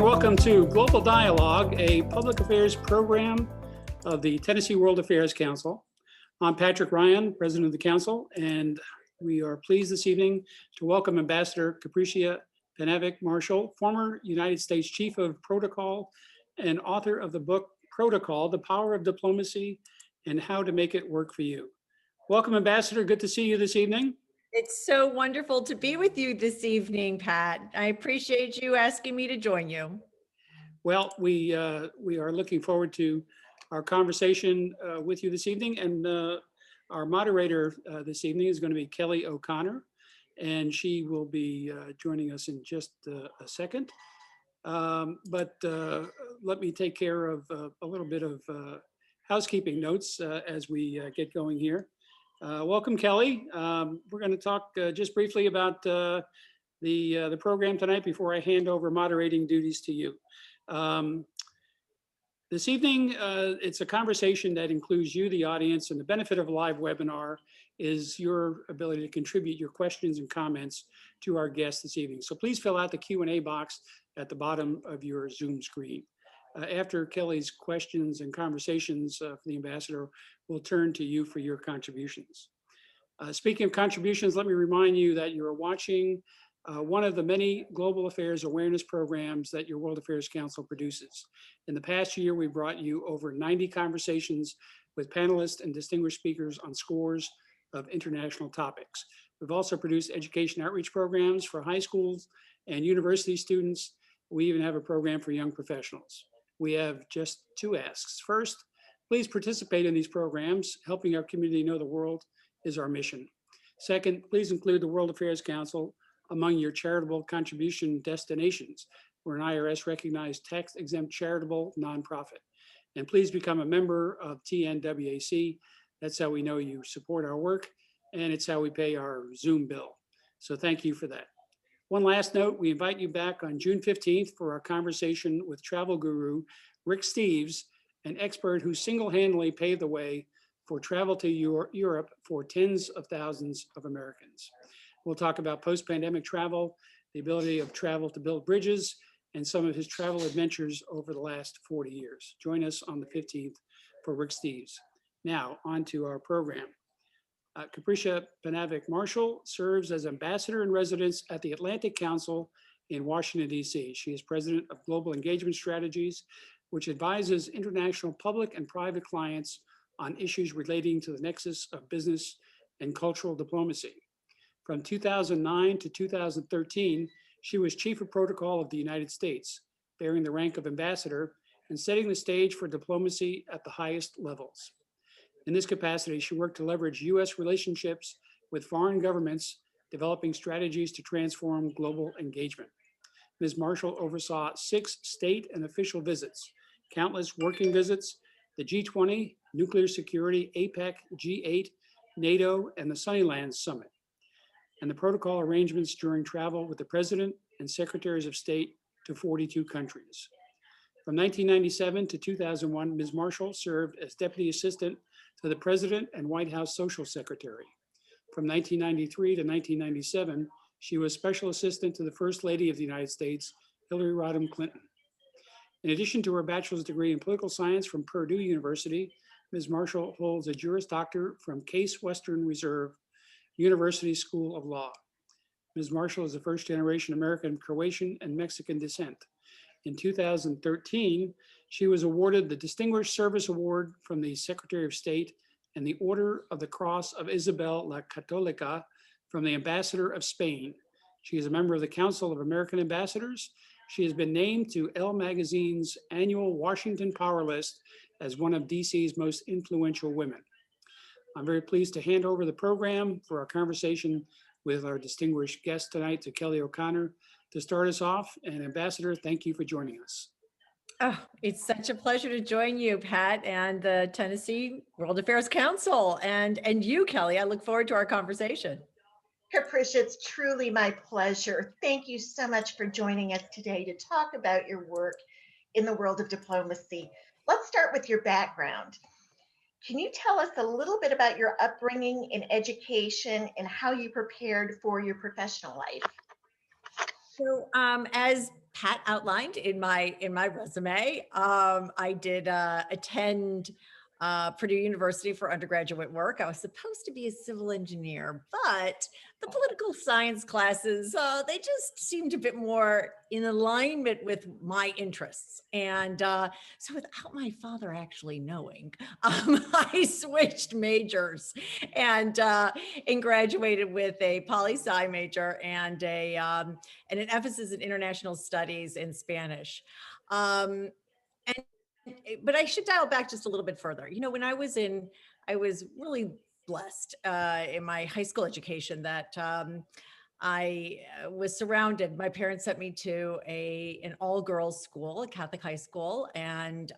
and welcome to Global Dialogue, a public affairs program of the Tennessee World Affairs Council. I'm Patrick Ryan, President of the Council, and we are pleased this evening to welcome Ambassador Capricia Penavic Marshall, former United States Chief of Protocol and author of the book Protocol, The Power of Diplomacy and How to Make It Work for You. Welcome, Ambassador. Good to see you this evening. It's so wonderful to be with you this evening, Pat. I appreciate you asking me to join you. Well, we are looking forward to our conversation with you this evening, and our moderator this evening is going to be Kelly O'Connor, and she will be joining us in just a second. But let me take care of a little bit of housekeeping notes as we get going here. Welcome, Kelly. We're going to talk just briefly about the program tonight before I hand over moderating duties to you. This evening, it's a conversation that includes you, the audience, and the benefit of a live webinar is your ability to contribute your questions and comments to our guests this evening. So please fill out the Q&A box at the bottom of your Zoom screen. After Kelly's questions and conversations for the ambassador, we'll turn to you for your contributions. Speaking of contributions, let me remind you that you're watching one of the many global affairs awareness programs that your World Affairs Council produces. In the past year, we brought you over 90 conversations with panelists and distinguished speakers on scores of international topics. We've also produced education outreach programs for high schools and university students. We even have a program for young professionals. We have just two asks. First, please participate in these programs. Helping our community know the world is our mission. Second, please include the World Affairs Council among your charitable contribution destinations. We're an IRS recognized tax-exempt charitable nonprofit. And please become a member of TNWAC. That's how we know you support our work, and it's how we pay our Zoom bill. So thank you for that. One last note, we invite you back on June 15th for our conversation with travel guru Rick Steves, an expert who single-handedly paved the way for travel to Europe for tens of thousands of Americans. We'll talk about post-pandemic travel, the ability of travel to build bridges, and some of his travel adventures over the last 40 years. Join us on the 15th for Rick Steves. Now, on to our program. Capricia Penavic Marshall serves as ambassador in residence at the Atlantic Council in Washington, D.C. She is president of Global Engagement Strategies, which advises international public and private clients on issues relating to the nexus of business and cultural diplomacy. From 2009 to 2013, she was Chief of Protocol of the United States, bearing the rank of ambassador and setting the stage for diplomacy at the highest levels. In this capacity, she worked to leverage U.S. relationships with foreign governments, developing strategies to transform global engagement. Ms. Marshall oversaw 6 state and official visits, countless working visits, the G20, nuclear security, APEC, G8, NATO, and the Sunnylands Summit, and the protocol arrangements during travel with the President and Secretaries of State to 42 countries. From 1997 to 2001, Ms. Marshall served as Deputy Assistant to the President and White House Social Secretary. From 1993 to 1997, she was Special Assistant to the First Lady of the United States, Hillary Rodham Clinton. In addition to her bachelor's degree in political science from Purdue University, Ms. Marshall holds a Juris Doctor from Case Western Reserve University School of Law. Ms. Marshall is a first-generation American, Croatian, and Mexican descent. In 2013, she was awarded the Distinguished Service Award from the Secretary of State and the Order of the Cross of Isabel la Católica from the Ambassador of Spain. She is a member of the Council of American Ambassadors. She has been named to Elle Magazine's annual Washington Power List as one of DC's most influential women. I'm very pleased to hand over the program for our conversation with our distinguished guest tonight to Kelly O'Connor to start us off. And Ambassador, thank you for joining us. Oh, it's such a pleasure to join you, Pat, and the Tennessee World Affairs Council, and you, Kelly. I look forward to our conversation. Capricia, it's truly my pleasure. Thank you so much for joining us today to talk about your work in the world of diplomacy. Let's start with your background. Can you tell us a little bit about your upbringing in education and how you prepared for your professional life? So as Pat outlined in my resume, I did attend Purdue University for undergraduate work. I was supposed to be a civil engineer, but the political science classes, they just seemed a bit more in alignment with my interests. And so without my father actually knowing, I switched majors and graduated with a poli-sci major and and an emphasis in international studies in Spanish. And but I should dial back just a little bit further. You know, when I was really blessed in my high school education that I was surrounded. My parents sent me to an all-girls school, a Catholic high school, and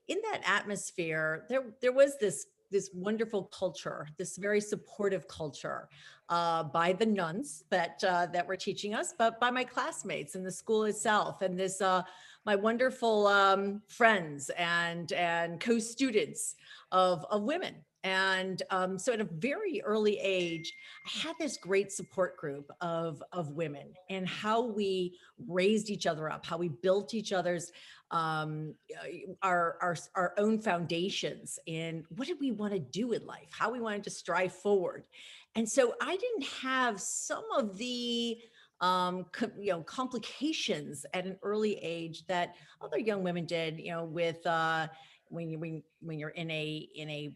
in that atmosphere, there was this wonderful culture, this very supportive culture by the nuns that were teaching us, but by my classmates in the school itself, and this my wonderful friends and co-students of women. And so at a very early age, I had this great support group of women, and how we raised each other up, how we built each other's our own foundations in what did we want to do in life, how we wanted to strive forward. And so I didn't have some of the complications at an early age that other young women did, with when you're in a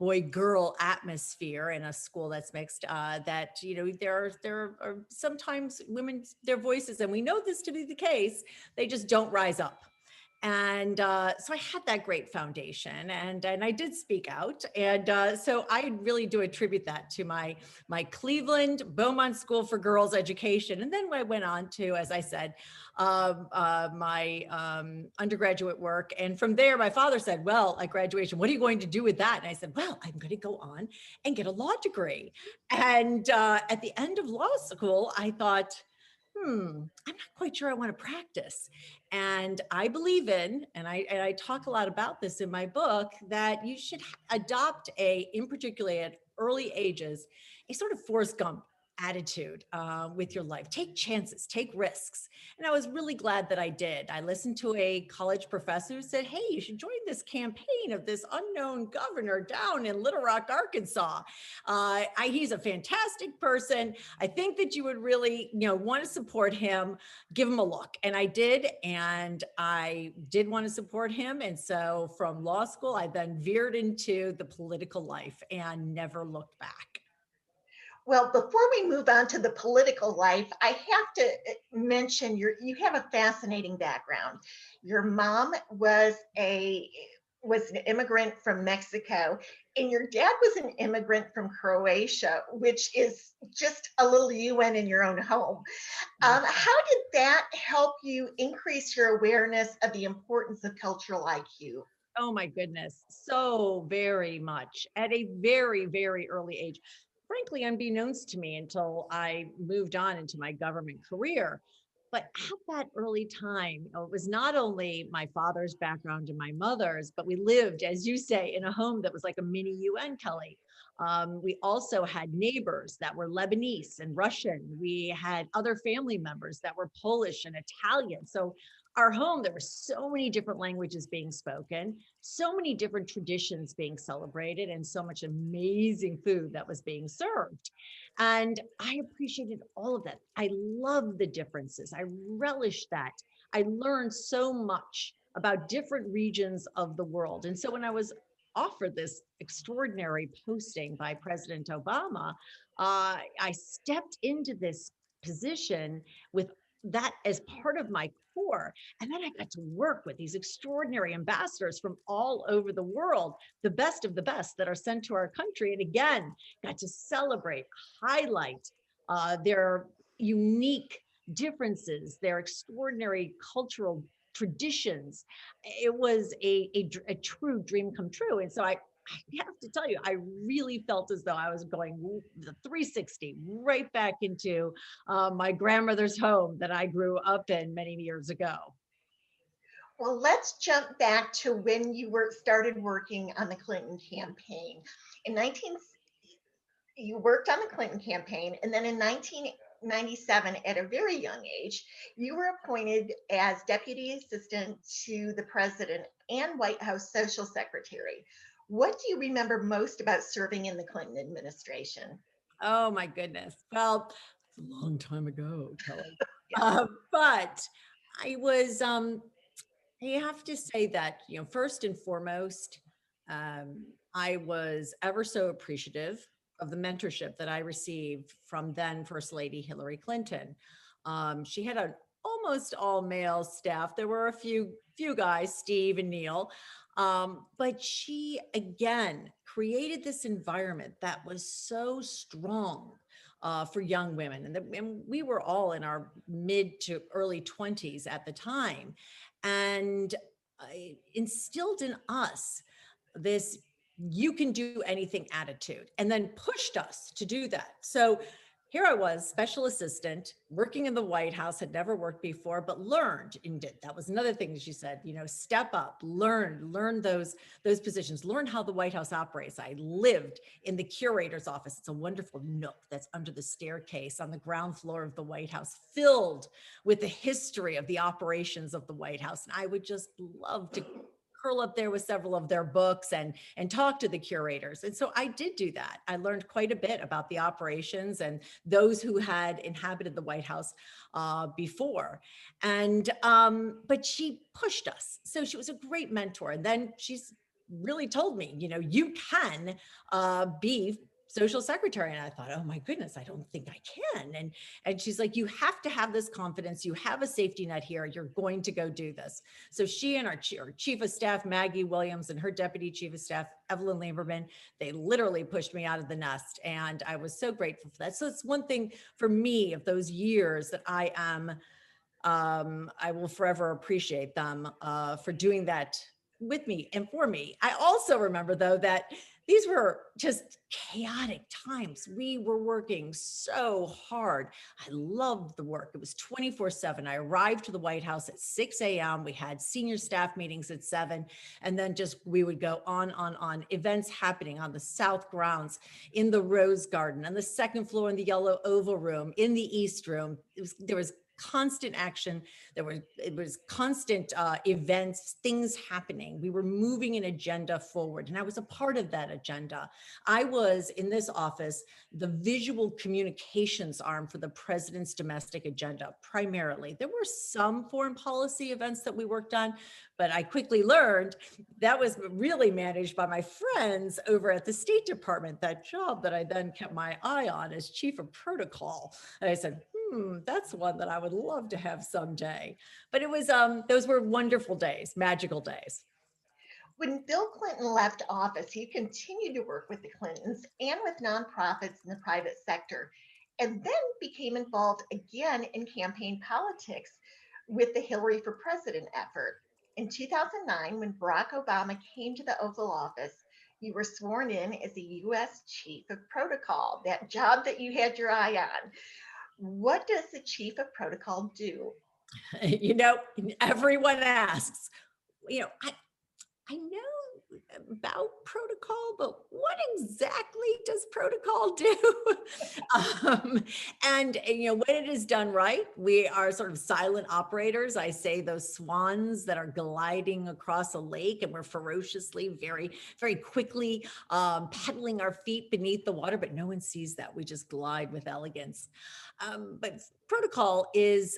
boy girl atmosphere in a school that's mixed, that there are sometimes women, their voices, and we know this to be the case, they just don't rise up. And so I had that great foundation, and I did speak out. And so I really do attribute that to my Cleveland Beaumont School for Girls education. And then I went on to, as I said, my undergraduate work. And from there, my father said, well, at graduation, what are you going to do with that? And I said, well, I'm going to go on and get a law degree. And at the end of law school, I thought, I'm not quite sure I want to practice. And I believe in, and I talk a lot about this in my book, that you should adopt in particular at early ages, a sort of Forrest Gump attitude with your life. Take chances, take risks. And I was really glad that I did. I listened to a college professor who said, hey, you should join this campaign of this unknown governor down in Little Rock, Arkansas. He's a fantastic person. I think that you would really, want to support him. Give him a look. And I did. And I did want to support him. And so from law school, I then veered into the political life and never looked back. Well, before we move on to the political life, I have to mention you have a fascinating background. Your mom was an immigrant from Mexico, and your dad was an immigrant from Croatia, which is just a little UN in your own home. How did that help you increase your awareness of the importance of cultural IQ? Oh my goodness, so very much at a very, very early age. Frankly, unbeknownst to me until I moved on into my government career. But at that early time, it was not only my father's background and my mother's, but we lived, as you say, in a home that was like a mini UN, Kelly. We also had neighbors that were Lebanese and Russian. We had other family members that were Polish and Italian. So our home, there were so many different languages being spoken, so many different traditions being celebrated, and so much amazing food that was being served. And I appreciated all of that. I loved the differences. I relished that. I learned so much about different regions of the world. And so when I was offered this extraordinary posting by President Obama, I stepped into this position with that as part of my core. And then I got to work with these extraordinary ambassadors from all over the world, the best of the best that are sent to our country. And again, got to celebrate, highlight their unique differences, their extraordinary cultural traditions. It was a true dream come true. And so I have to tell you, I really felt as though I was going the 360 right back into my grandmother's home that I grew up in many years ago. Well, let's jump back to when you started working on the Clinton campaign. You worked on the Clinton campaign, and then in 97, at a very young age, you were appointed as Deputy Assistant to the President and White House Social Secretary. What do you remember most about serving in the Clinton administration? Oh my goodness. Well, it's a long time ago, Kelly. Yeah. But I was, I have to say that, first and foremost, I was ever so appreciative of the mentorship that I received from then First Lady Hillary Clinton. She had an almost all male staff. There were a few guys, Steve and Neil, but she again created this environment that was so strong for young women, and we were all in our mid to early 20s at the time, and instilled in us this you can do anything attitude, and then pushed us to do that. So here I was, special assistant, working in the White House, had never worked before, but learned and did. That was another thing that she said, step up, learn those positions, learn how the White House operates. I lived in the curator's office. It's a wonderful nook that's under the staircase on the ground floor of the White House, filled with the history of the operations of the White House. And I would just love to curl up there with several of their books and talk to the curators. And so I did do that. I learned quite a bit about the operations and those who had inhabited the White House before. And but she pushed us. So she was a great mentor. And then she's really told me, you can be social secretary. And I thought, oh my goodness, I don't think I can. And she's like, you have to have this confidence. You have a safety net here. You're going to go do this. So she and our chief of staff, Maggie Williams, and her deputy chief of staff, Evelyn Lieberman, they literally pushed me out of the nest. And I was so grateful for that. So it's one thing for me of those years that I will forever appreciate them for doing that with me and for me. I also remember, though, that these were just chaotic times. We were working so hard. I loved the work. It was 24/7. I arrived to the White House at 6 a.m. We had senior staff meetings at 7. And then we would go on. Events happening on the South grounds, in the Rose Garden, on the second floor in the Yellow Oval Room, in the East Room. There was constant action. It was constant events, things happening. We were moving an agenda forward, and I was a part of that agenda. I was in this office, the visual communications arm for the president's domestic agenda, primarily. There were some foreign policy events that we worked on, but I quickly learned that was really managed by my friends over at the State Department, that job that I then kept my eye on as chief of protocol. And I said, that's one that I would love to have someday. But it was, those were wonderful days, magical days. When Bill Clinton left office, he continued to work with the Clintons and with nonprofits in the private sector, and then became involved again in campaign politics with the Hillary for President effort. In 2009, when Barack Obama came to the Oval Office, you were sworn in as the U.S. Chief of Protocol, that job that you had your eye on. What does the Chief of Protocol do? Everyone asks, I know about protocol, but what exactly does protocol do? And when it is done right, we are sort of silent operators. I say those swans that are gliding across a lake, and we're ferociously, very, very quickly pedaling our feet beneath the water, but no one sees that. We just glide with elegance. But protocol is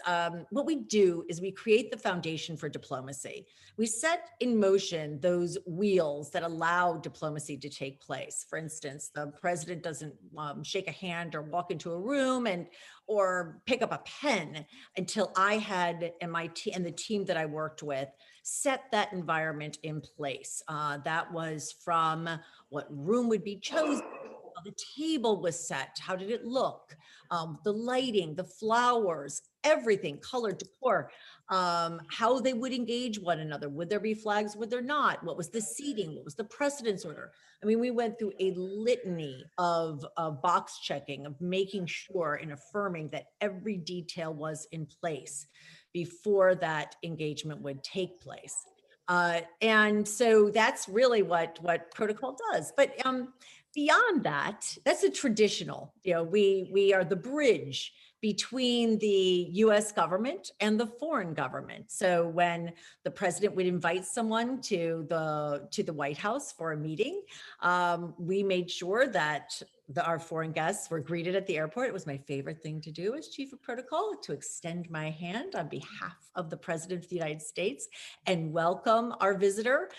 what we do is we create the foundation for diplomacy. We set in motion those wheels that allow diplomacy to take place. For instance, the president doesn't shake a hand or walk into a room or pick up a pen until I had and the team that I worked with set that environment in place. That was from what room would be chosen, how the table was set, how did it look, the lighting, the flowers, everything, color, decor, how they would engage one another. Would there be flags? Would there not? What was the seating? What was the precedence order? I mean, we went through a litany of box checking, of making sure and affirming that every detail was in place before that engagement would take place. And so that's really what protocol does. But beyond that, that's a traditional, we are the bridge between the US government and the foreign government. So when the president would invite someone to the White House for a meeting, we made sure that our foreign guests were greeted at the airport. It was my favorite thing to do as chief of protocol, to extend my hand on behalf of the president of the United States and welcome our visitor.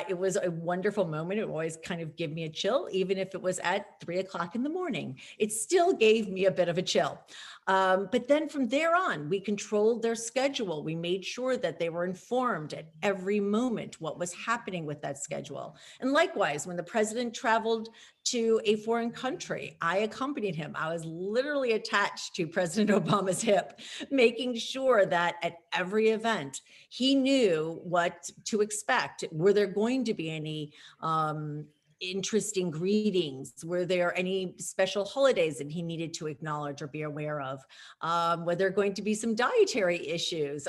It was a wonderful moment. It always kind of gave me a chill, even if it was at 3 o'clock in the morning. It still gave me a bit of a chill. But then from there on, we controlled their schedule. We made sure that they were informed at every moment what was happening with that schedule. And likewise, when the president traveled to a foreign country, I accompanied him. I was literally attached to President Obama's hip, making sure that at every event, he knew what to expect. Were there going to be any interesting greetings? Were there any special holidays that he needed to acknowledge or be aware of? Were there going to be some dietary issues,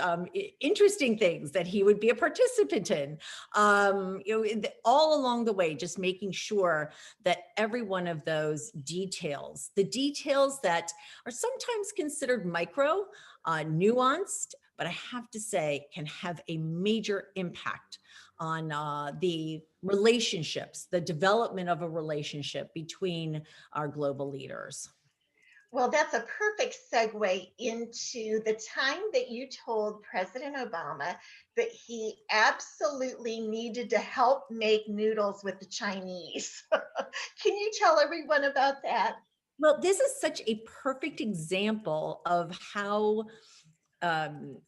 interesting things that he would be a participant in? All along the way, just making sure that every one of those details, the details that are sometimes considered micro, nuanced, but I have to say can have a major impact on the relationships, the development of a relationship between our global leaders. Well, that's a perfect segue into the time that you told President Obama that he absolutely needed to help make noodles with the Chinese. Can you tell everyone about that? Well, this is such a perfect example of how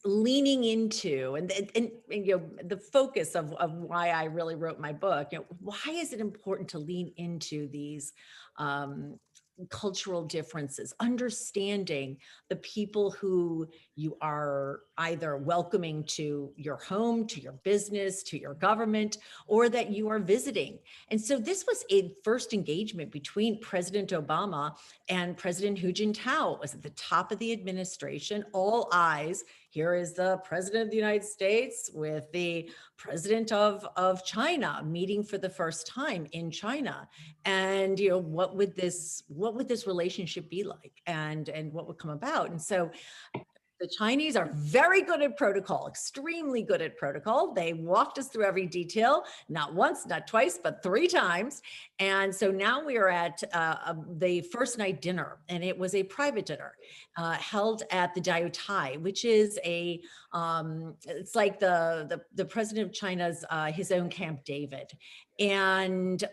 leaning into and the focus of why I really wrote my book. Why is it important to lean into these cultural differences, understanding the people who you are either welcoming to your home, to your business, to your government, or that you are visiting. And so this was a first engagement between President Obama and President Hu Jintao. It was at the top of the administration, all eyes. Here is the president of the United States with the president of China meeting for the first time in China. And what would this relationship be like, and what would come about? And so the Chinese are very good at protocol, extremely good at protocol. They walked us through every detail, not once, not twice, but 3 times. And so now we are at the first night dinner, and it was a private dinner held at the Diao Tai, which is it's like the president of China's his own Camp David. And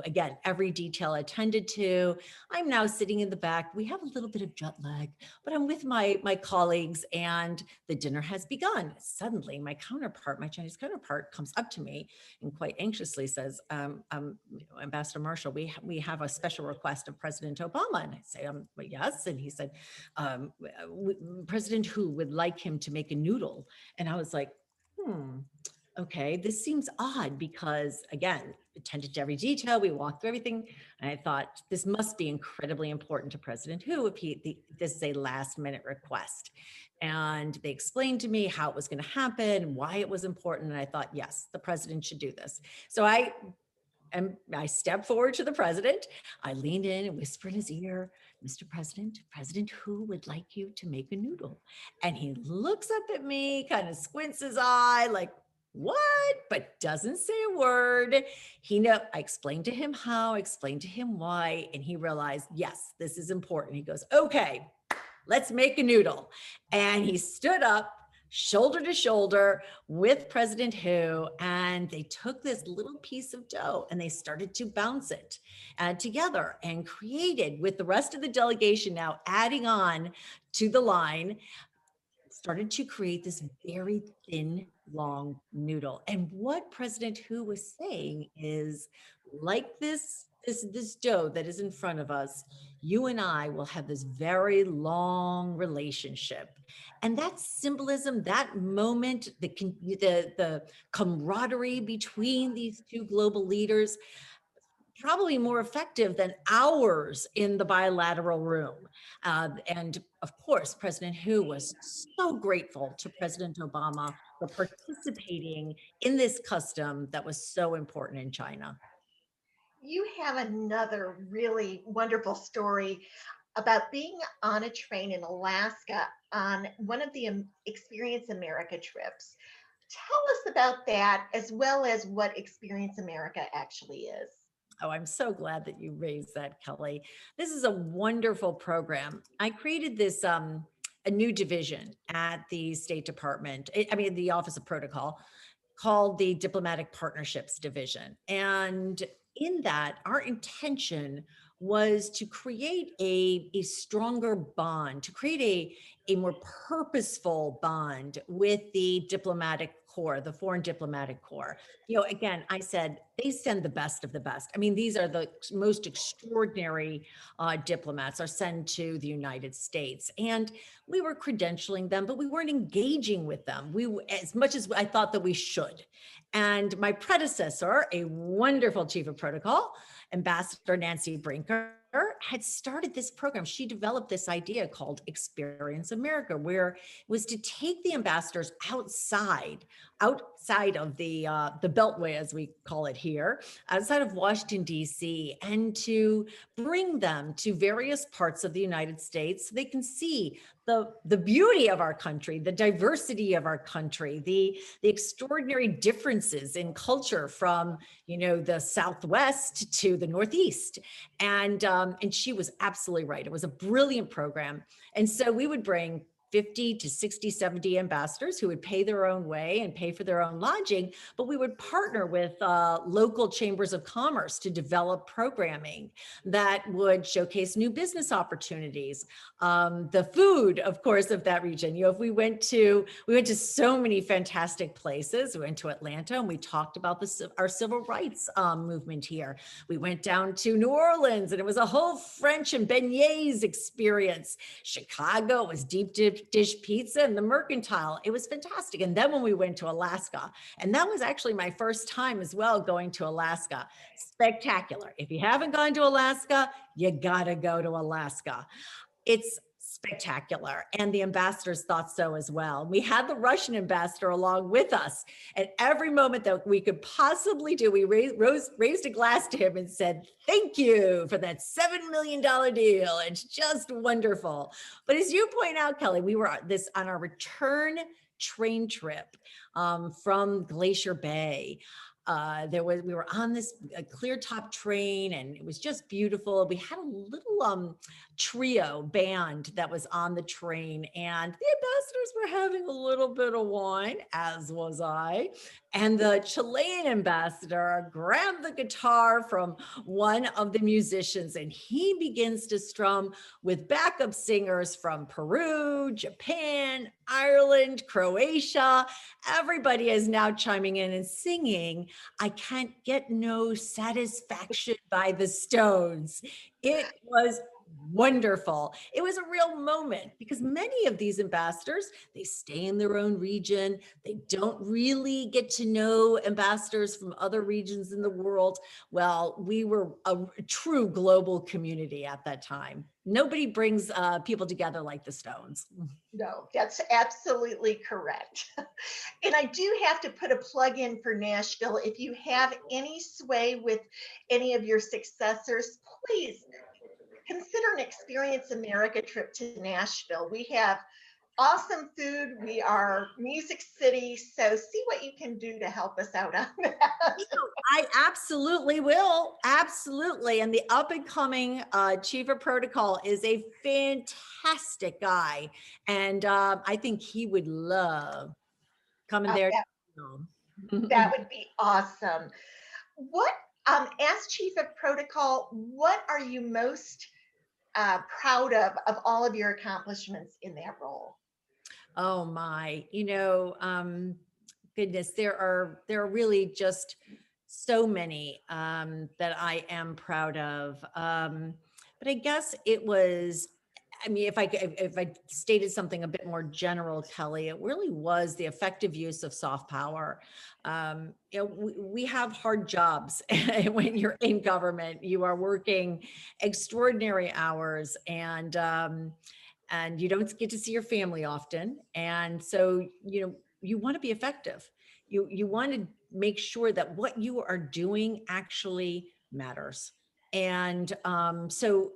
again, every detail attended to. I'm now sitting in the back. We have a little bit of jet lag, but I'm with my colleagues, and the dinner has begun. Suddenly, my Chinese counterpart, comes up to me and quite anxiously says, Ambassador Marshall, we have a special request of President Obama. And I say, well, yes. And he said, President Hu would like him to make a noodle. And I was like, okay, this seems odd because, again, attended to every detail. We walked through everything. And I thought, this must be incredibly important to President Hu if this is a last minute request. And they explained to me how it was going to happen, why it was important. And I thought, yes, the president should do this. So I stepped forward to the president. I leaned in and whispered in his ear, Mr. President, President Hu would like you to make a noodle. And he looks up at me, kind of squints his eye, like, what? But doesn't say a word. I explained to him how, explained to him why, and he realized, yes, this is important. He goes, okay, let's make a noodle. And he stood up, shoulder to shoulder with President Hu, and they took this little piece of dough and they started to bounce it together and created, with the rest of the delegation now adding on to the line, started to create this very thin, long noodle. And what President Hu was saying is, like this dough that is in front of us, you and I will have this very long relationship. And that symbolism, that moment, the camaraderie between these 2 global leaders, probably more effective than hours in the bilateral room. And of course, President Hu was so grateful to President Obama for participating in this custom that was so important in China. You have another really wonderful story. about being on a train in Alaska on one of the Experience America trips. Tell us about that as well as what Experience America actually is. Oh, I'm so glad that you raised that, Kelly. This is a wonderful program. I created this a new division at the State Department, I mean the Office of Protocol, called the Diplomatic Partnerships Division. And in that, our intention was to create a stronger bond, to create a more purposeful bond with the diplomatic corps, the foreign diplomatic corps. You know, again, I said they send the best of the best. I mean, these are the most extraordinary diplomats are sent to the United States. And we were credentialing them, but we weren't engaging with them. As much as I thought that we should. And my predecessor, a wonderful chief of protocol, Ambassador Nancy Brinker, had started this program. She developed this idea called Experience America, where it was to take the ambassadors outside of the Beltway, as we call it here, outside of Washington, D.C., and to bring them to various parts of the United States so they can see the beauty of our country, the diversity of our country, the extraordinary differences in culture from, you know, the Southwest to the Northeast. And she was absolutely right. It was a brilliant program. And so we would bring 50 to 60, 70 ambassadors who would pay their own way and pay for their own lodging, but we would partner with local chambers of commerce to develop programming that would showcase new business opportunities. The food, of course, of that region. You know, if we went to so many fantastic places. We went to Atlanta and we talked about our civil rights movement here. We went down to New Orleans and it was a whole French and beignets experience. Chicago was deep dish pizza and the Mercantile. It was fantastic. And then when we went to Alaska, and that was actually my first time as well going to Alaska. Spectacular. If you haven't gone to Alaska, you gotta go to Alaska. It's spectacular. And the ambassadors thought so as well. We had the Russian ambassador along with us. At every moment that we could possibly do, we raised a glass to him and said, thank you for that $7 million deal. It's just wonderful. But as you point out, Kelly, we were on our return train trip from Glacier Bay. We were on this clear top train and it was just beautiful. We had a little trio band that was on the train and the ambassadors were having a little bit of wine, as was I. And the Chilean ambassador grabbed the guitar from one of the musicians and he begins to strum with backup singers from Peru, Japan, Ireland, Croatia. Everybody is now chiming in and singing I Can't Get No Satisfaction by the Stones. It was wonderful. It was a real moment because many of these ambassadors, they stay in their own region. They don't really get to know ambassadors from other regions in the world. Well, we were a true global community at that time. Nobody brings people together like the Stones. No, that's absolutely correct. And I do have to put a plug in for Nashville. If you have any sway with any of your successors, please consider an Experience America trip to Nashville. We have awesome food. We are Music City. So see what you can do to help us out on that. I absolutely will. Absolutely. And the up and coming chief of protocol is a fantastic guy. And I think he would love coming there. That would be awesome. What, as chief of protocol, what are you most proud of all of your accomplishments in that role? Oh my, goodness, there are really just so many that I am proud of. But I guess it was, I mean, if I stated something a bit more general, Kelly, it really was the effective use of soft power. We have hard jobs when you're in government. You are working extraordinary hours and you don't get to see your family often. And so, you want to be effective. You want to make sure that what you are doing actually matters. And so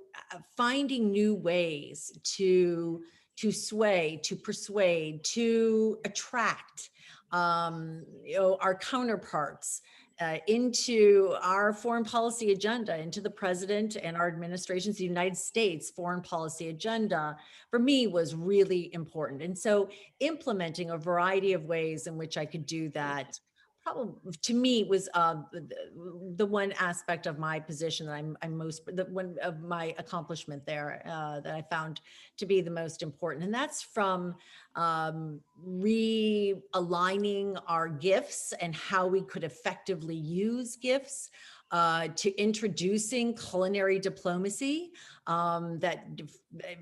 finding new ways to sway, to persuade, to attract our counterparts into our foreign policy agenda, into the president and our administration's United States foreign policy agenda, for me was really important. And so implementing a variety of ways in which I could do that probably to me was the one aspect of my position that I'm most, the one of my accomplishment there that I found to be the most important. And that's from realigning our gifts and how we could effectively use gifts to introducing culinary diplomacy,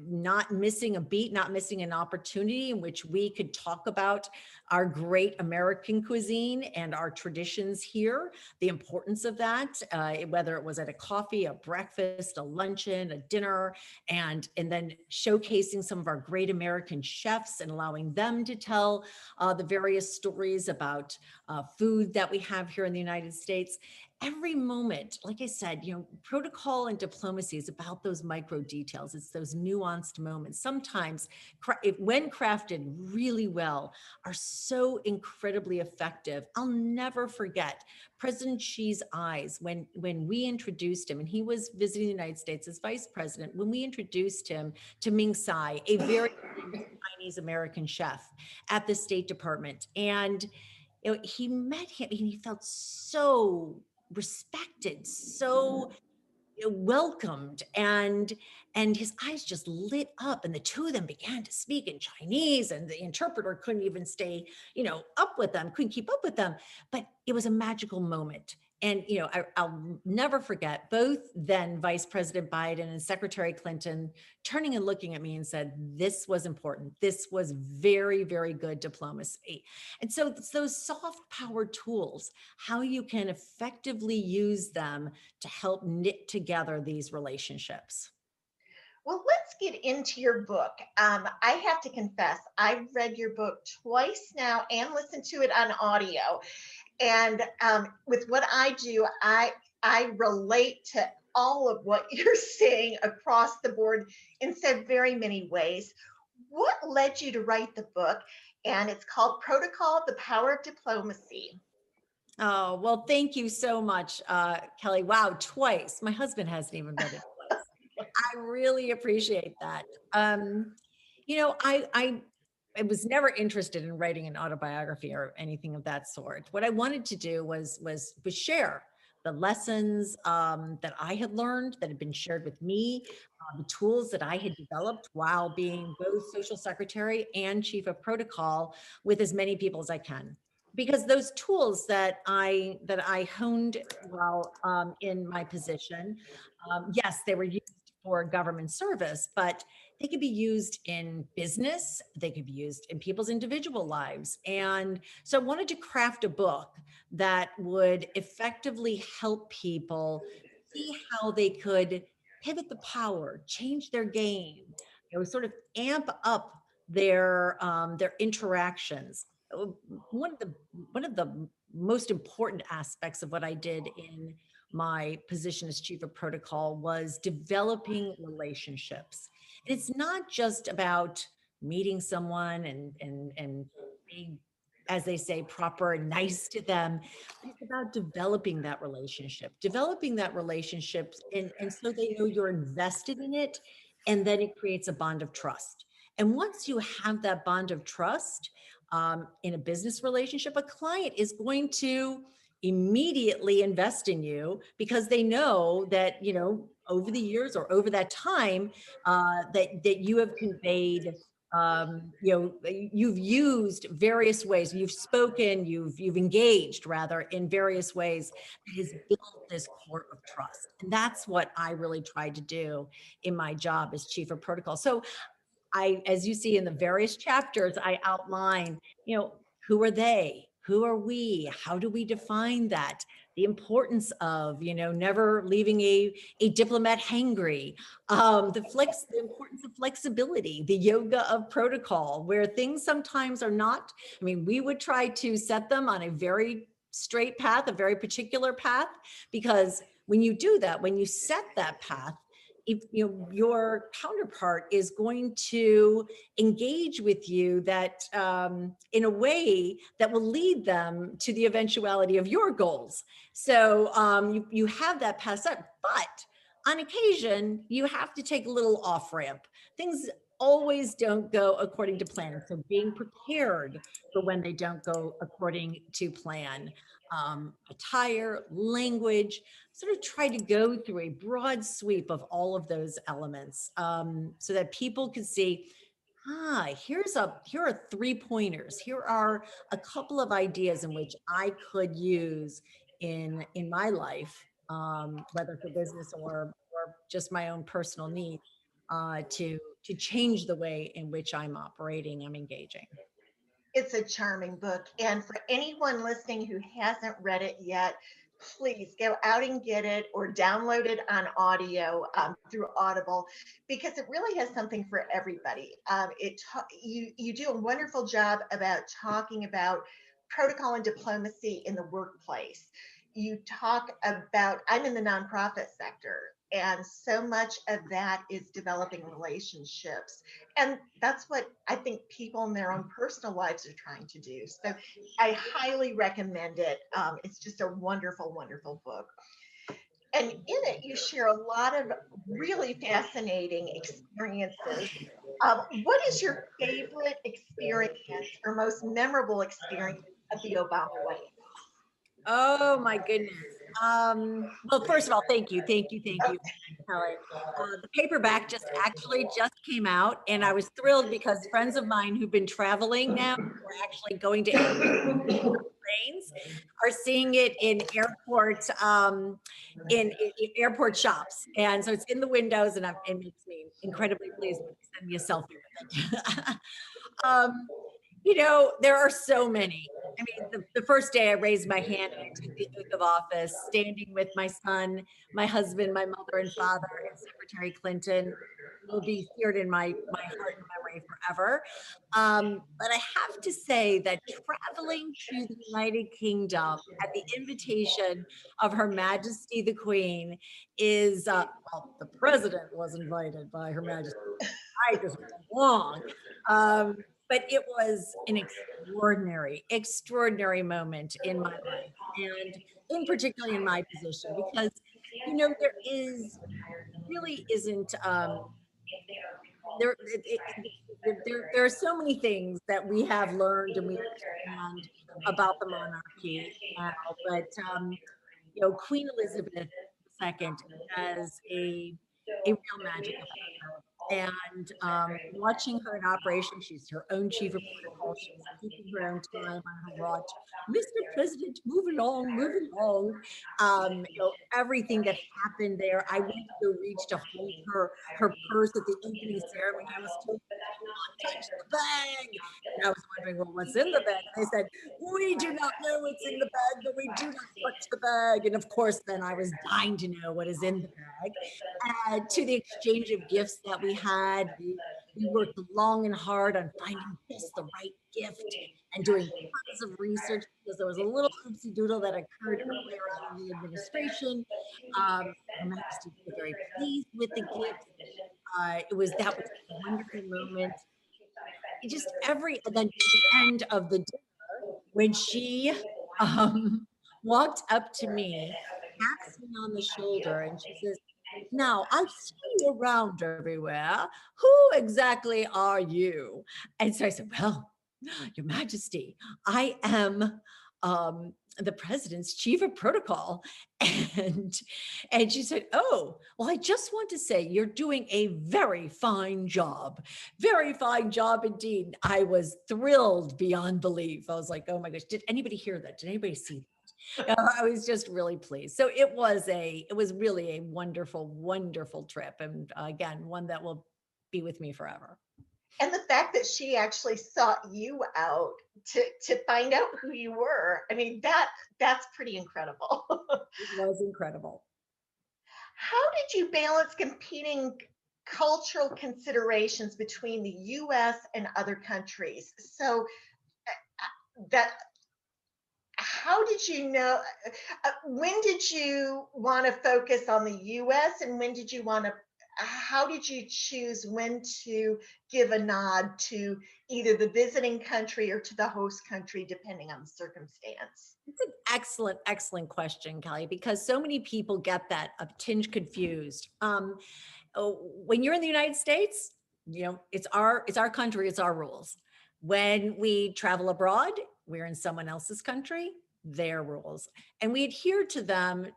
not missing a beat, not missing an opportunity in which we could talk about our great American cuisine and our traditions here, the importance of that, whether it was at a coffee, a breakfast, a luncheon, a dinner, and then showcasing some of our great American chefs and allowing them to tell the various stories about food that we have here in the United States. Every moment, like I said, protocol and diplomacy is about those micro details. It's those nuanced moments. Sometimes, when crafted really well, are so incredibly effective. I'll never forget President Xi's eyes when we introduced him, and he was visiting the United States as vice president, when we introduced him to Ming Tsai, a very Chinese American chef at the State Department. And he met him and he felt so respected, so welcomed, and his eyes just lit up, and the two of them began to speak in Chinese, and the interpreter couldn't even stay up with them, couldn't keep up with them. But it was a magical moment. And I'll never forget both then Vice President Biden and Secretary Clinton turning and looking at me and said, this was important. This was very, very good diplomacy. And so it's those soft power tools, how you can effectively use them to help knit together these relationships. Well, let's get into your book. I have to confess, I've read your book twice now and listened to it on audio. And with what I do, I relate to all of what you're saying across the board in so very many ways. What led you to write the book? And it's called Protocol, The Power of Diplomacy. Oh, well, thank you so much, Kelly. Wow, twice. My husband hasn't even read it twice. I really appreciate that. I was never interested in writing an autobiography or anything of that sort. What I wanted to do was share the lessons that I had learned, that had been shared with me, the tools that I had developed while being both social secretary and chief of protocol with as many people as I can. Because those tools that I honed while in my position, yes, they were used for government service, but they could be used in business, they could be used in people's individual lives. And so I wanted to craft a book that would effectively help people see how they could pivot the power, change their game, sort of amp up their interactions. One of the most important aspects of what I did in my position as chief of protocol was developing relationships. And it's not just about meeting someone and being, as they say, proper and nice to them. It's about developing that relationship, and so they know you're invested in it, and then it creates a bond of trust. And once you have that bond of trust in a business relationship, a client is going to immediately invest in you because they know that, over the years or over that time that you have conveyed, you've used various ways, you've spoken, you've engaged rather in various ways that has built this core of trust. And that's what I really tried to do in my job as chief of protocol. So as you see in the various chapters, I outline, who are they? Who are we? How do we define that? The importance of, never leaving a diplomat hangry. The importance of flexibility, the yoga of protocol, where things sometimes are not, we would try to set them on a very straight path, a very particular path, because when you do that, when you set that path, if your counterpart is going to engage with you that in a way that will lead them to the eventuality of your goals. So you have that path set, but on occasion you have to take a little off ramp. Things always don't go according to plan. So being prepared for when they don't go according to plan. Attire, language, sort of try to go through a broad sweep of all of those elements so that people can see, here are 3 pointers. Here are a couple of ideas in which I could use in my life, whether for business or just my own personal needs, to change the way in which I'm operating, I'm engaging. It's a charming book. And for anyone listening who hasn't read it yet, please go out and get it or download it on audio through Audible, because it really has something for everybody. You do a wonderful job about talking about protocol and diplomacy in the workplace. You talk about, I'm in the nonprofit sector, and so much of that is developing relationships. And that's what I think people in their own personal lives are trying to do. So I highly recommend it. It's just a wonderful, wonderful book. And in it, you share a lot of really fascinating experiences. What is your favorite experience or most memorable experience of the Obama White House? Oh my goodness. Well, first of all, thank you, Kelly. The paperback actually just came out, and I was thrilled because friends of mine who've been traveling now, who are actually going to planes, are seeing it in airport in airport shops, and so it's in the windows, and it makes me incredibly pleased when they send me a selfie with it. There are so many. I mean, the first day I raised my hand and I took the oath of office, standing with my son, my husband, my mother and father, and Secretary Clinton, will be seared in my heart and memory forever. But I have to say that traveling to the United Kingdom at the invitation of Her Majesty the Queen is, well, the president was invited by Her Majesty. I just went along. But it was an extraordinary moment in my life, and in particularly in my position, because there really isn't there are so many things that we have learned and we understand about the monarchy now, but Queen Elizabeth II has a real magic about her. And watching her in operation, she's her own chief of protocol. She's keeping her own time on her watch. Mr. President, move along, move along. Everything that happened there. I went to go reach to hold her purse at the opening ceremony. I was told, "Do not touch the bag." And I was wondering, well, what's in the bag? They said, "We do not know what's in the bag, but we do not touch the bag." And of course, then I was dying to know what is in the bag. To the exchange of gifts that we had, we worked long and hard on finding just the right gift and doing tons of research, because there was a little oopsie doodle that occurred earlier on in the administration. Her Majesty was very pleased with the gift. That was a wonderful moment. And then at the end of the dinner, when she walked up to me, taps me on the shoulder, and she says, "Now, I've seen you around everywhere. Who exactly are you?" And so I said, "Well, Your Majesty, I am the president's chief of protocol." And she said, "Oh, well, I just want to say you're doing a very fine job. Very fine job indeed." I was thrilled beyond belief. I was like, "Oh my gosh, did anybody hear that? Did anybody see that?" I was just really pleased. So it was really a wonderful, wonderful trip. And again, one that will be with me forever. And the fact that she actually sought you out to find out who you were, I mean, that's pretty incredible. It was incredible. How did you balance competing cultural considerations between the US and other countries? So that how did you know, when did you want to focus on the US and when did you want to, how did you choose when to give a nod to either the visiting country or to the host country, depending on the circumstance? It's an excellent, excellent question, Kelly, because so many people get that a tinge confused. When you're in the United States, it's our country, it's our rules. When we travel abroad, we're in someone else's country, their rules, and we adhere to them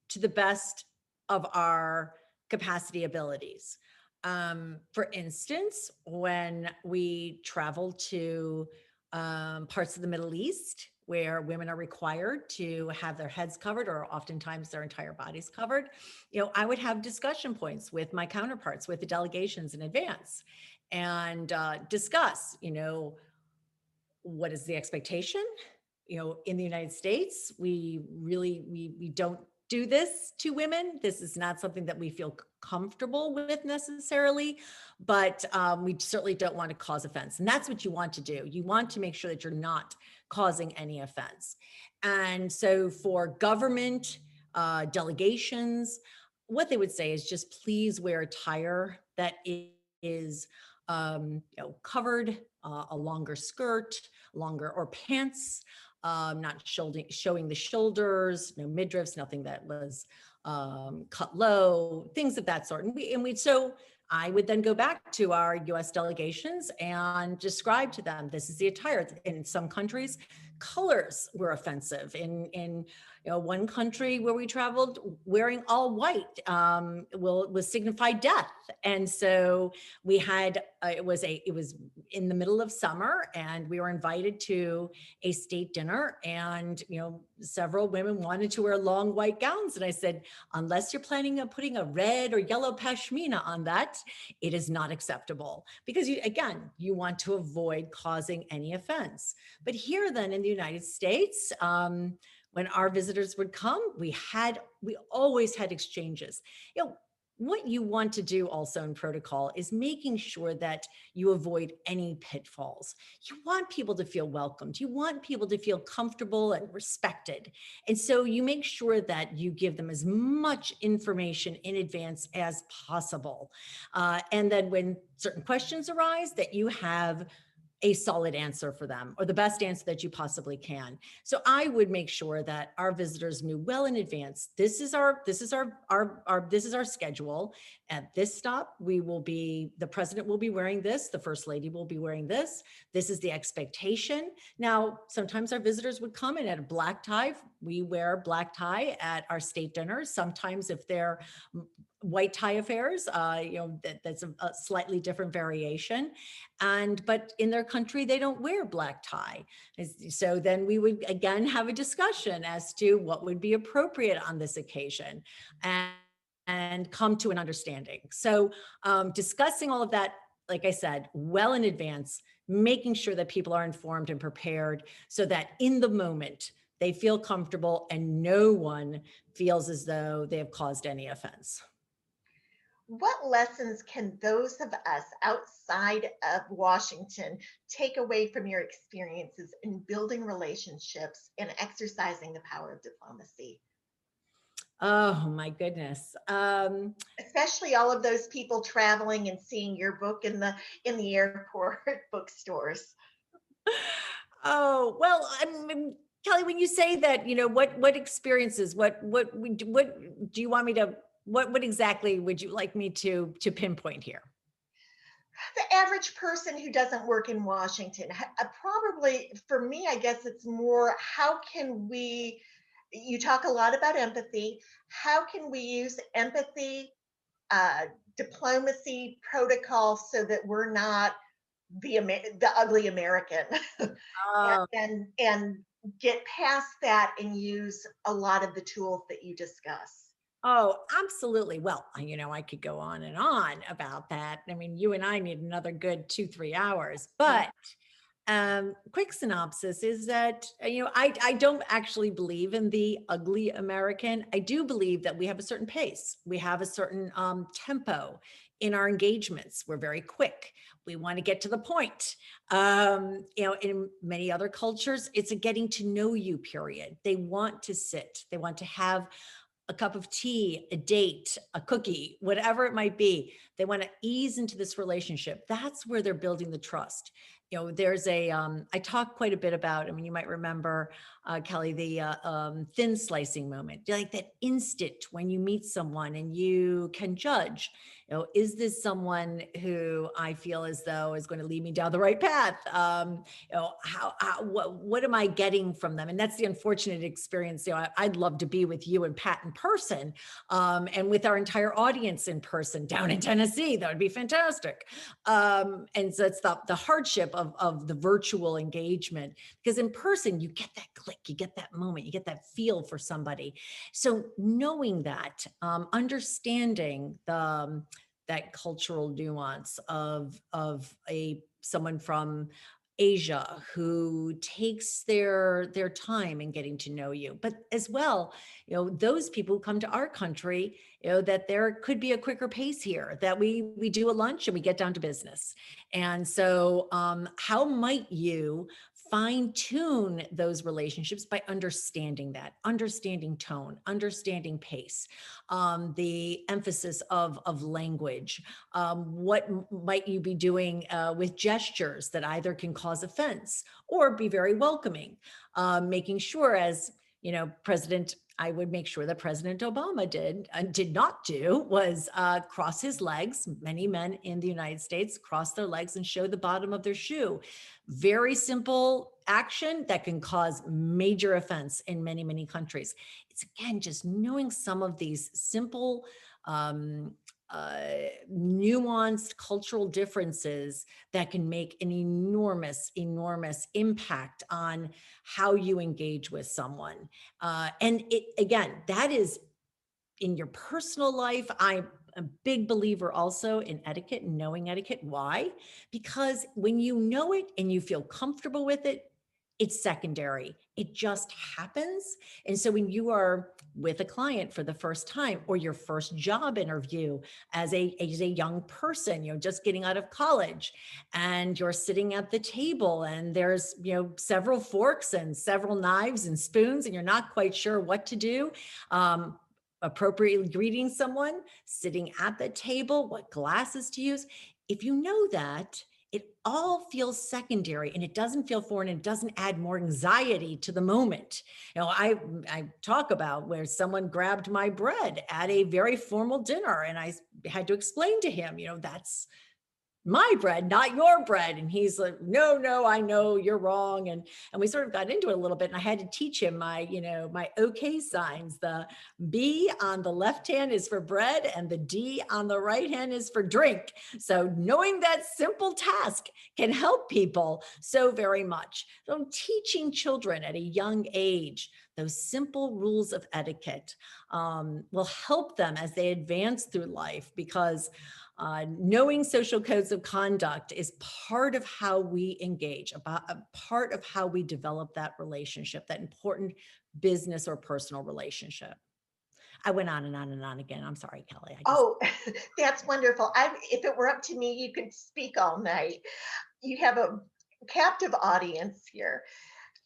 to the best of our capacity abilities. For instance, when we travel to parts of the Middle East where women are required to have their heads covered or oftentimes their entire bodies covered, I would have discussion points with my counterparts, with the delegations in advance and discuss, what is the expectation? In the United States, we don't do this to women. This is not something that we feel comfortable with necessarily, but we certainly don't want to cause offense. And that's what you want to do. You want to make sure that you're not causing any offense. And so for government delegations, what they would say is just please wear attire that is covered, a longer skirt, longer or pants, not showing the shoulders, no midriffs, nothing that was cut low, things of that sort. So I would then go back to our US delegations and describe to them, this is the attire. In some countries, colors were offensive. In one country where we traveled, wearing all white will signify death. And so we had, it was in the middle of summer and we were invited to a state dinner and, several women wanted to wear long white gowns. And I said, unless you're planning on putting a red or yellow pashmina on that, it is not acceptable because you want to avoid causing any offense. But here then in the United States, when our visitors would come, we always had exchanges. What you want to do also in protocol is making sure that you avoid any pitfalls. You want people to feel welcomed. You want people to feel comfortable and respected. And so you make sure that you give them as much information in advance as possible. And then when certain questions arise, that you have a solid answer for them or the best answer that you possibly can. So I would make sure that our visitors knew well in advance, this is our schedule. At this stop, the president will be wearing this, the first lady will be wearing this. This is the expectation. Now, sometimes our visitors would come in at a black tie. We wear black tie at our state dinners. Sometimes if they're white tie affairs, that's a slightly different variation. But in their country, they don't wear black tie. So then we would again have a discussion as to what would be appropriate on this occasion and come to an understanding. So discussing all of that, like I said, well in advance, making sure that people are informed and prepared so that in the moment, they feel comfortable and no one feels as though they have caused any offense. What lessons can those of us outside of Washington take away from your experiences in building relationships and exercising the power of diplomacy? Oh my goodness. Especially all of those people traveling and seeing your book in the airport bookstores. Oh, well, I mean, Kelly, when you say that, what experiences, what do you want me to, what exactly would you like me to pinpoint here? The average person who doesn't work in Washington, probably for me, I guess it's more how can we, you talk a lot about empathy, how can we use empathy, diplomacy, protocol so that we're not the ugly American Oh, and get past that and use a lot of the tools that you discuss. oh, absolutely. Well, I could go on and on about that. I mean, you and I need another good 2-3 hours, but Quick synopsis is that, I don't actually believe in the ugly American. I do believe that we have a certain pace. We have a certain tempo in our engagements. We're very quick. We want to get to the point. In many other cultures, it's a getting to know you period. They want to sit. They want to have a cup of tea, a date, a cookie, whatever it might be. They want to ease into this relationship. That's where they're building the trust. There's I talk quite a bit about, you might remember, Kelly, the thin slicing moment, like that instant when you meet someone and you can judge, is this someone who I feel as though is going to lead me down the right path? What am I getting from them? And that's the unfortunate experience. I'd love to be with you and Pat in person, and with our entire audience in person down in Tennessee. That would be fantastic. And so it's the hardship of the virtual engagement, because in person, you get that click, you get that moment, you get that feel for somebody. So knowing that, understanding that cultural nuance of someone from Asia who takes their time in getting to know you, but as well, those people who come to our country, that there could be a quicker pace here, that we do a lunch and we get down to business. And so, how might you fine tune those relationships by understanding tone, understanding pace, the emphasis of language. What might you be doing with gestures that either can cause offense or be very welcoming? Making sure, as I would make sure that President Obama did not do was cross his legs. Many men in the United States cross their legs and show the bottom of their shoe. Very simple action that can cause major offense in many, many countries. It's, again, just knowing some of these simple, nuanced cultural differences that can make an enormous impact on how you engage with someone. And again, that is in your personal life. I'm a big believer also in etiquette and knowing etiquette. Why? Because when you know it and you feel comfortable with it, it's secondary. It just happens. And so when you are with a client for the first time, or your first job interview as a young person, just getting out of college, and you're sitting at the table and there's, several forks and several knives and spoons, and you're not quite sure what to do, appropriately greeting someone, sitting at the table, what glasses to use. If you know that, it all feels secondary and it doesn't feel foreign, and it doesn't add more anxiety to the moment. I talk about where someone grabbed my bread at a very formal dinner, and I had to explain to him, that's my bread, not your bread. And he's like, no, I know you're wrong. And we sort of got into it a little bit, and I had to teach him my okay signs. The B on the left hand is for bread, and the D on the right hand is for drink. So knowing that simple task can help people so very much. So teaching children at a young age those simple rules of etiquette will help them as they advance through life, because knowing social codes of conduct is part of how we engage, about a part of how we develop that relationship, that important business or personal relationship. I went on and on and on again. I'm sorry, Kelly. Oh, that's wonderful. If it were up to me, you could speak all night. You have a captive audience here.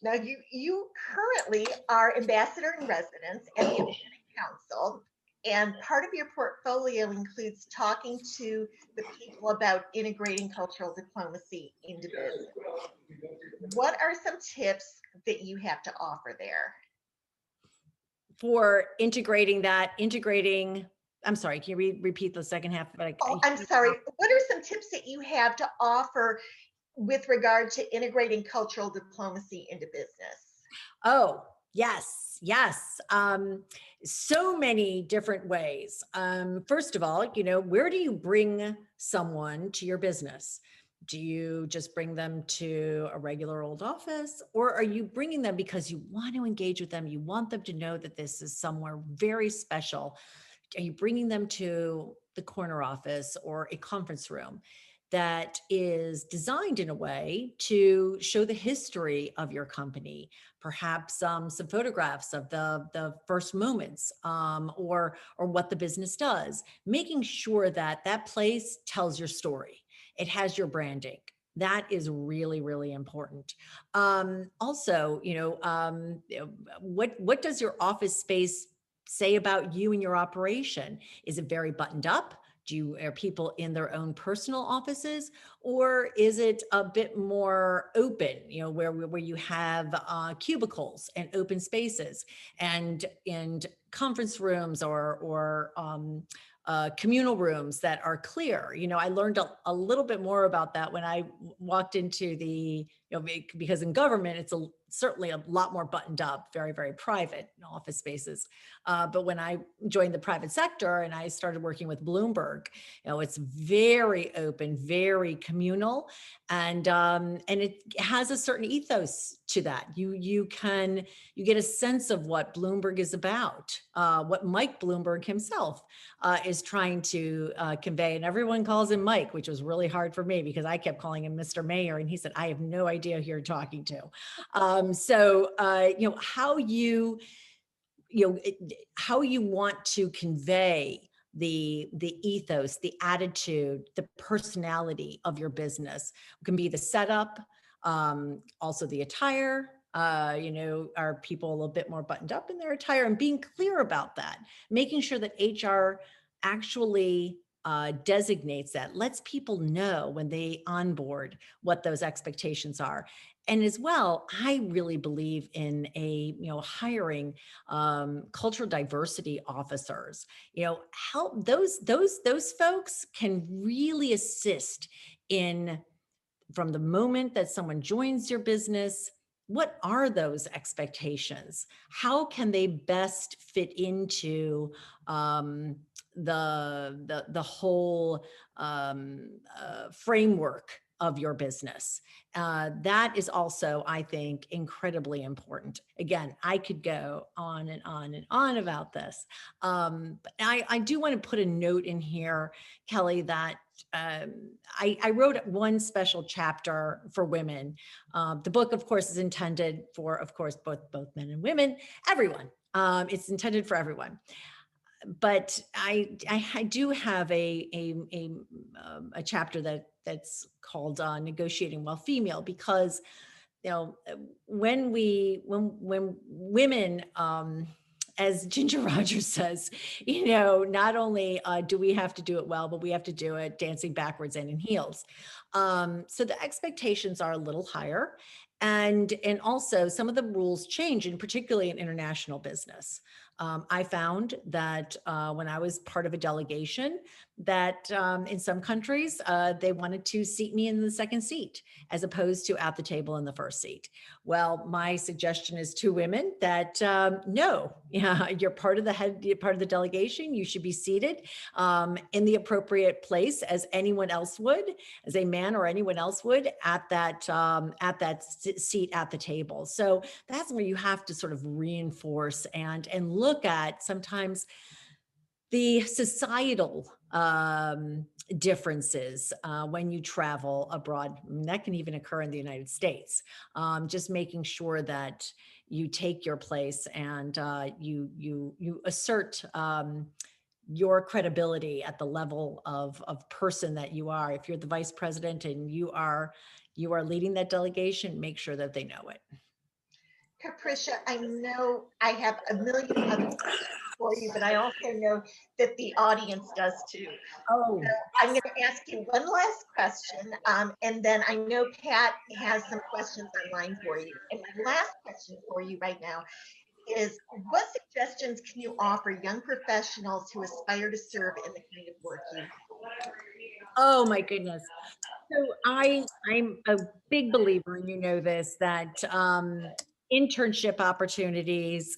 Now, you currently are ambassador in residence at the Atlantic Council, and part of your portfolio includes talking to the people about integrating cultural diplomacy into business. What are some tips that you have to offer there? For integrating, I'm sorry, can you repeat the second half? I'm sorry. What are some tips that you have to offer with regard to integrating cultural diplomacy into business? Oh, yes. So many different ways. First of all, where do you bring someone to your business? Do you just bring them to a regular old office, or are you bringing them because you want to engage with them? You want them to know that this is somewhere very special. Are you bringing them to the corner office or a conference room? that is designed in a way to show the history of your company, perhaps some photographs of the first moments, or what the business does, making sure that that place tells your story. It has your branding. That is really, really important. Also, what does your office space say about you and your operation? Is it very buttoned up? Are people in their own personal offices, or is it a bit more open, where you have cubicles and open spaces and conference rooms or communal rooms that are clear? I learned a little bit more about that when I walked into because in government, it's certainly a lot more buttoned up, very, very private office spaces. But when I joined the private sector and I started working with Bloomberg, it's very open, very communal, and it has a certain ethos to that. You get a sense of what Bloomberg is about, what Mike Bloomberg himself is trying to convey. And everyone calls him Mike, which was really hard for me because I kept calling him Mr. Mayor, and he said, I have no idea who you're talking to. How you want to convey the ethos, the attitude, the personality of your business. It can be the setup, also the attire. Are people a little bit more buttoned up in their attire, and being clear about that, making sure that HR actually designates that, lets people know when they onboard what those expectations are. And as well, I really believe in hiring cultural diversity officers. Help those folks can really assist in, from the moment that someone joins your business, what are those expectations? How can they best fit into the whole framework of your business? That is also, I think, incredibly important. Again, I could go on and on and on about this. But I do want to put a note in here, Kelly, that I wrote one special chapter for women. The book, of course, is intended for, of course, both men and women, everyone. It's intended for everyone. But I do have a chapter that's called Negotiating While Female, because when women, as Ginger Rogers says, not only do we have to do it well, but we have to do it dancing backwards and in heels. So the expectations are a little higher. And also some of the rules change, and particularly in international business. I found that when I was part of a delegation, that in some countries, they wanted to seat me in the second seat as opposed to at the table in the first seat. Well, my suggestion is to women that no, you're part of the delegation. You should be seated in the appropriate place as anyone else would, as a man or anyone else would, at that seat at the table. So that's where you have to sort of reinforce and look at sometimes the societal differences when you travel abroad. That can even occur in the United States. Just making sure that you take your place and you assert your credibility at the level of person that you are. If you're the vice president and you are leading that delegation, make sure that they know it. Capricia, I know I have a million other questions for you, but I also know that the audience does too. Oh, So I'm going to ask you one last question, and then I know Pat has some questions online for you. And my last question for you right now is, what suggestions can you offer young professionals who aspire to serve in the kind of work you do? oh my goodness. So I'm a big believer, and this, that internship opportunities,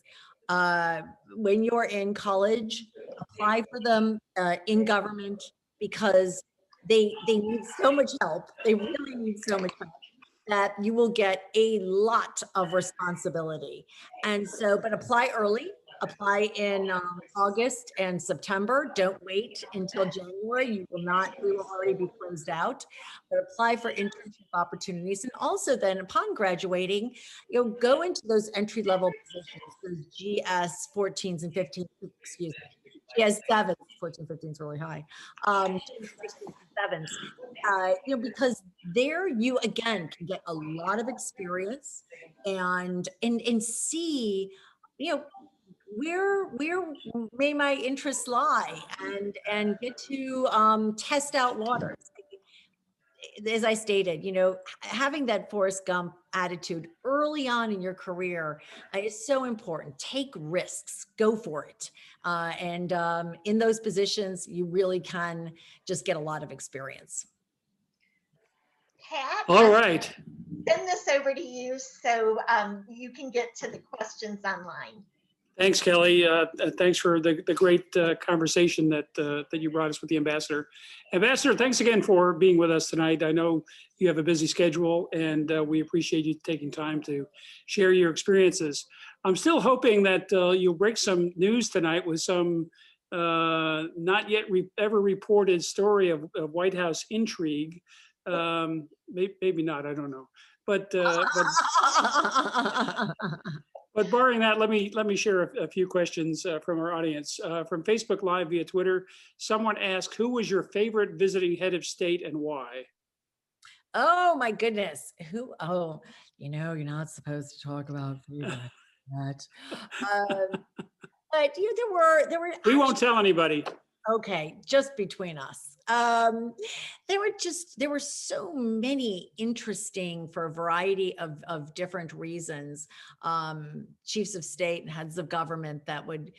when you're in college, apply for them in government, because they need so much help. They really need so much help that you will get a lot of responsibility. And so, but apply early. Apply in August and September. Don't wait until January. You will not, we will already be closed out. But apply for internship opportunities. And also then upon graduating, go into those entry level positions, those GS 14s and 15s, excuse me. GS 7s, 14, 15 is really high. GS 16s and 7s. Because there you again can get a lot of experience and see, where may my interests lie, and get to test out waters. As I stated, having that Forrest Gump attitude early on in your career is so important. Take risks, go for it. And in those positions, you really can just get a lot of experience. Pat, All right. send this over to you so you can get to the questions online. Thanks, Kelly. Thanks for the great conversation that you brought us with the ambassador. Ambassador, thanks again for being with us tonight. I know you have a busy schedule, and we appreciate you taking time to share your experiences. I'm still hoping that you'll break some news tonight with some not yet ever reported story of White House intrigue. Maybe not, I don't know. But barring that, let me share a few questions from our audience. From Facebook Live via Twitter, someone asked, who was your favorite visiting head of state and why? Oh my goodness. Who? Oh, you're not supposed to talk about that. But there were. We won't tell anybody. Okay, just between us. There were so many interesting, for a variety of different reasons, chiefs of state and heads of government that would,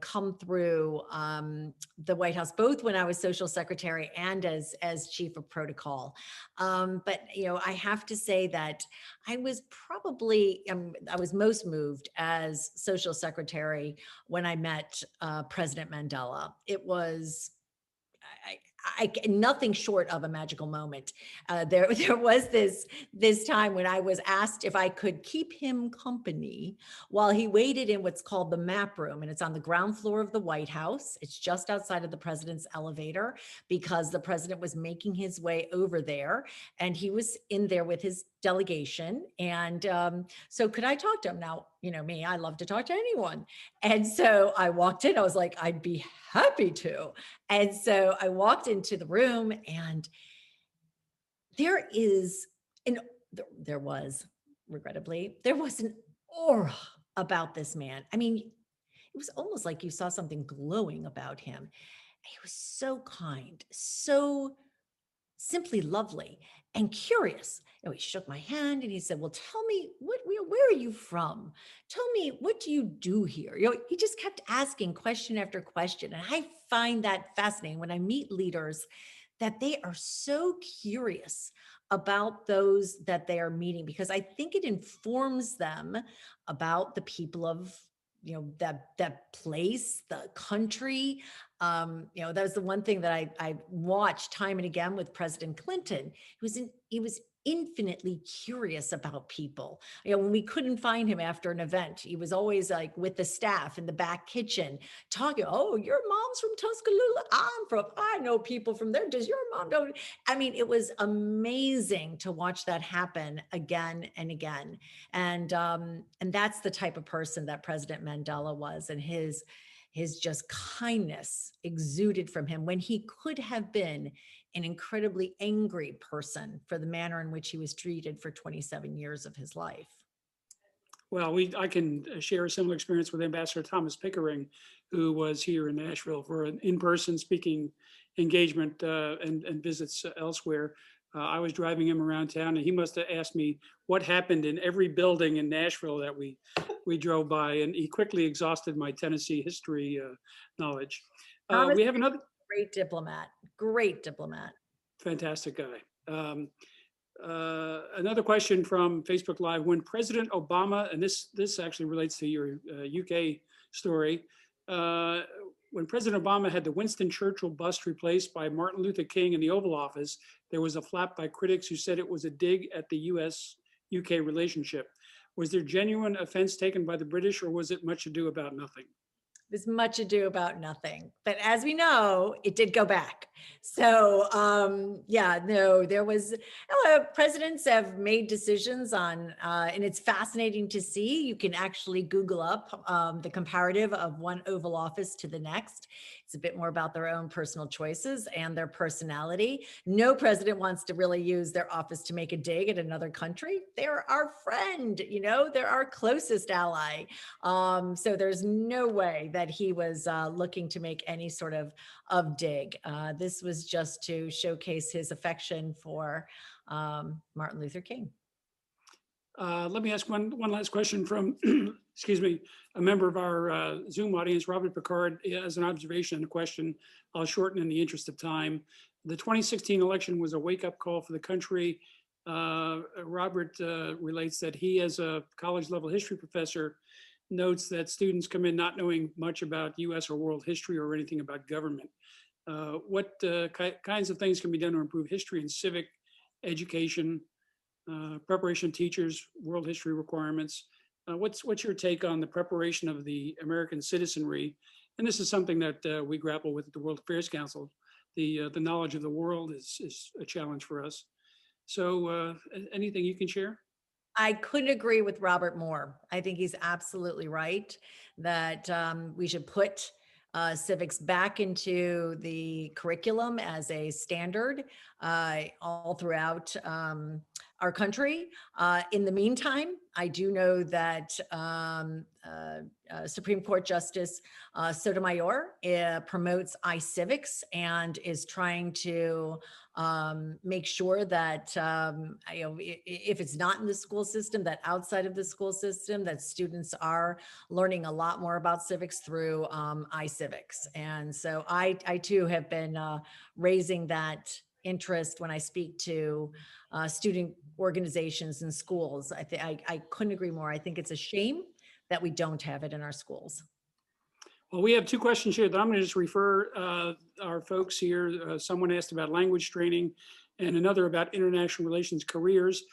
come through the White House, both when I was social secretary and as chief of protocol. But, I have to say that I was probably, I was most moved as social secretary when I met President Mandela. It was nothing short of a magical moment. There was this time when I was asked if I could keep him company while he waited in what's called the map room, and it's on the ground floor of the White House. It's just outside of the president's elevator, because the president was making his way over there, and he was in there with his delegation. And so could I talk to him? Now, me, I love to talk to anyone. And so I walked in, I was like, I'd be happy to. And so I walked into the room, and there was an aura about this man. I mean, it was almost like you saw something glowing about him. He was so kind, so simply lovely and curious. He shook my hand and he said, well, tell me, where are you from? Tell me, what do you do here? He just kept asking question after question. And I find that fascinating when I meet leaders, that they are so curious about those that they are meeting, because I think it informs them about the people of that place, the country. That was the one thing that I watched time and again with President Clinton. He was infinitely curious about people. When we couldn't find him after an event, he was always like with the staff in the back kitchen talking, oh, your mom's from Tuscaloosa. I know people from there. Does your mom know? I mean, it was amazing to watch that happen again and again. And that's the type of person that President Mandela was, and his just kindness exuded from him when he could have been an incredibly angry person for the manner in which he was treated for 27 years of his life. Well, I can share a similar experience with Ambassador Thomas Pickering, who was here in Nashville for an in-person speaking engagement and visits elsewhere. I was driving him around town, and he must have asked me what happened in every building in Nashville that we drove by, and he quickly exhausted my Tennessee history knowledge. We have another great diplomat. Fantastic guy. Another question from Facebook Live. When President Obama, and this actually relates to your UK story, when President Obama had the Winston Churchill bust replaced by Martin Luther King in the Oval Office, there was a flap by critics who said it was a dig at the US-UK relationship. Was there genuine offense taken by the British, or was it much ado about nothing? was much ado about nothing. But as we know, it did go back. So yeah, no, there was presidents have made decisions on, and it's fascinating to see. You can actually Google up the comparative of one Oval Office to the next. It's a bit more about their own personal choices and their personality. No president wants to really use their office to make a dig at another country. They're our friend, you know, they're our closest ally. So there's no way that he was looking to make any sort of dig. This was just to showcase his affection for Martin Luther King. Let me ask one last question from, excuse me, a member of our Zoom audience, Robert Picard, as an observation and a question. I'll shorten in the interest of time. The 2016 election was a wake-up call for the country. Robert relates that he, as a college-level history professor, notes that students come in not knowing much about US or world history or anything about government. What kinds of things can be done to improve history and civic education, preparation of teachers, world history requirements? What's your take on the preparation of the American citizenry? And this is something that we grapple with at the World Affairs Council. The knowledge of the world is a challenge for us. So anything you can share? I couldn't agree with Robert more. I think he's absolutely right that we should put civics back into the curriculum as a standard all throughout our country. In the meantime, I do know that Supreme Court Justice Sotomayor promotes iCivics and is trying to make sure that you know, if it's not in the school system, that outside of the school system, that students are learning a lot more about civics through iCivics. And so I too have been raising that interest when I speak to student organizations and schools. I couldn't agree more. I think it's a shame that we don't have it in our schools. Well, we have two questions here that I'm going to just refer our folks here. Someone asked about language training and another about international relations careers.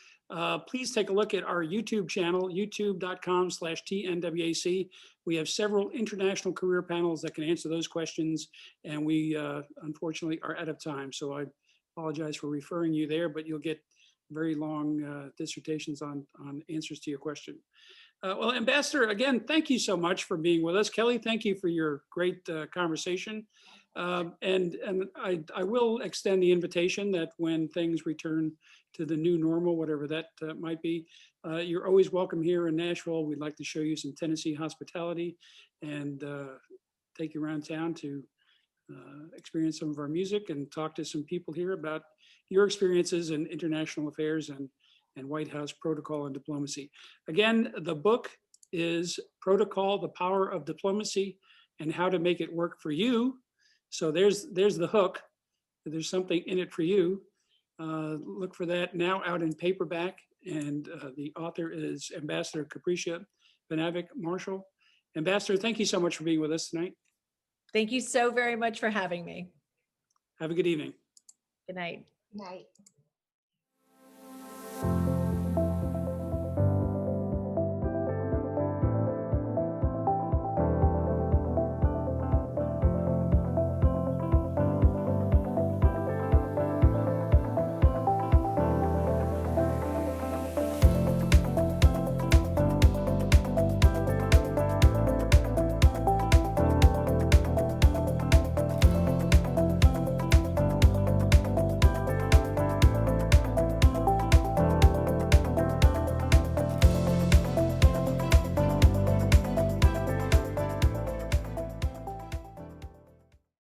Please take a look at our YouTube channel, youtube.com/TNWAC. We have several international career panels that can answer those questions, and we unfortunately are out of time. So I apologize for referring you there, but you'll get very long dissertations on answers to your question. Well, Ambassador, again, thank you so much for being with us. Kelly, thank you for your great conversation. And I will extend the invitation that when things return to the new normal, whatever that might be, you're always welcome here in Nashville. We'd like to show you some Tennessee hospitality and take you around town to experience some of our music and talk to some people here about your experiences in international affairs and White House protocol and diplomacy. Again, the book is Protocol, the Power of Diplomacy and How to Make It Work for You. So there's the hook. There's something in it for you. Look for that now out in paperback. And the author is Ambassador Capricia Penavic Marshall. Ambassador, thank you so much for being with us tonight. Thank you so very much for having me. Have a good evening. Good night. Night.